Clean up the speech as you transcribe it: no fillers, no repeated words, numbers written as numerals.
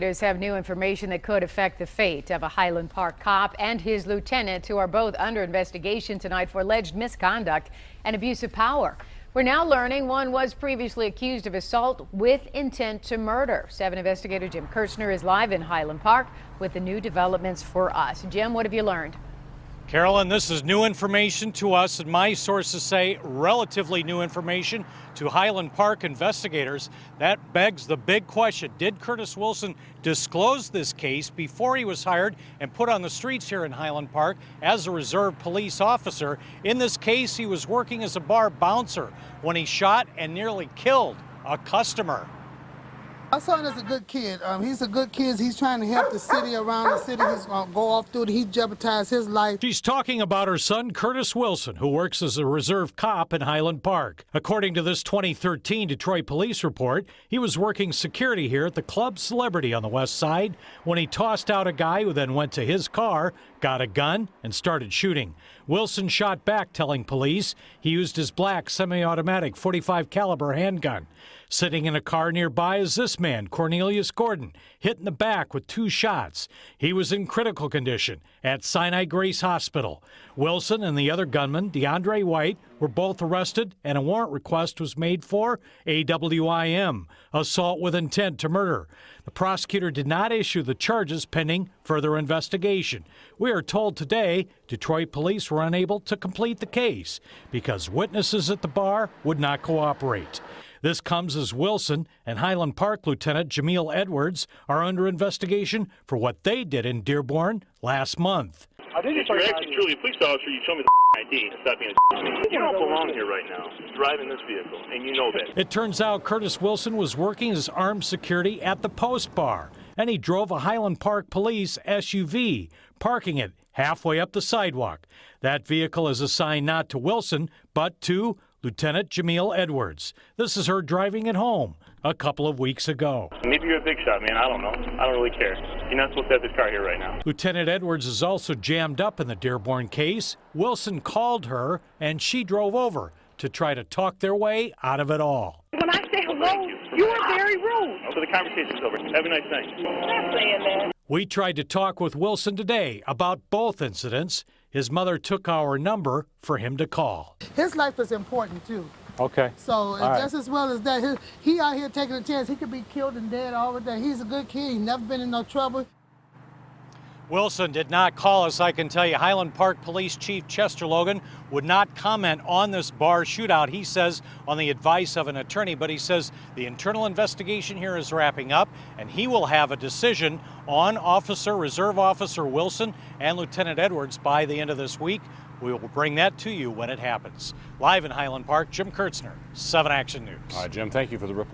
Have new information that could affect the fate of a Highland Park cop and his lieutenant, who are both under investigation tonight for alleged misconduct and abuse of power. We're now learning one was previously accused of assault with intent to murder. 7 investigator Jim Kirchner is live in Highland Park with the new developments for us. Jim, what have you learned? Carolyn, this is new information to us, and my sources say relatively new information to Highland Park investigators. That begs the big question. Did Curtis Wilson disclose this case before he was hired and put on the streets here in Highland Park as a reserve police officer? In this case, he was working as a bar bouncer when he shot and nearly killed a customer. My son is a good kid. He's a good kid. He's trying to help the city, around the city. He's going to go off through it. He jeopardized his life. She's talking about her son, Curtis Wilson, who works as a reserve cop in Highland Park. According to this 2013 Detroit police report, he was working security here at the Club Celebrity on the west side when he tossed out a guy who then went to his car, got a gun, and started shooting. Wilson shot back, telling police he used his black semi-automatic .45 caliber handgun. Sitting in a car nearby is this man, Cornelius Gordon, hit in the back with 2 shots. He was in critical condition at Sinai Grace Hospital. Wilson and the other gunman, DeAndre White, were both arrested, and a warrant request was made for AWIM, assault with intent to murder. The prosecutor did not issue the charges pending further investigation. We are told today Detroit police were unable to complete the case because witnesses at the bar would not cooperate. This comes as Wilson and Highland Park Lieutenant Jamil Edwards are under investigation for what they did in Dearborn last month. If you're actually truly a police officer, you show me the ID and stop being a You don't belong here right now, driving this vehicle, and you know that. It turns out Curtis Wilson was working as armed security at the Post Bar, and he drove a Highland Park police SUV, parking it halfway up the sidewalk. That vehicle is assigned not to Wilson, but to Lieutenant Jamil Edwards. This is her driving it home a couple of weeks ago. Maybe you're a big shot, man. I don't know. I don't really care. You're not supposed to have this car here right now. Lieutenant Edwards is also jammed up in the Dearborn case. Wilson called her, and she drove over to try to talk their way out of it all. When I say hello, you are very rude. So the conversation's over. Have a nice night. I'm saying that. We tried to talk with Wilson today about both incidents. His mother took our number for him to call. His life is important, too. Okay. So just as well as that, he out here taking a chance. He could be killed and dead all the day. He's a good kid. He's never been in no trouble. Wilson did not call us, I can tell you. Highland Park Police Chief Chester Logan would not comment on this bar shootout, he says, on the advice of an attorney, but he says the internal investigation here is wrapping up, and he will have a decision on Reserve Officer Wilson and Lieutenant Edwards by the end of this week. We will bring that to you when it happens. Live in Highland Park, Jim Kirchner, 7 Action News. All right, Jim, thank you for the report.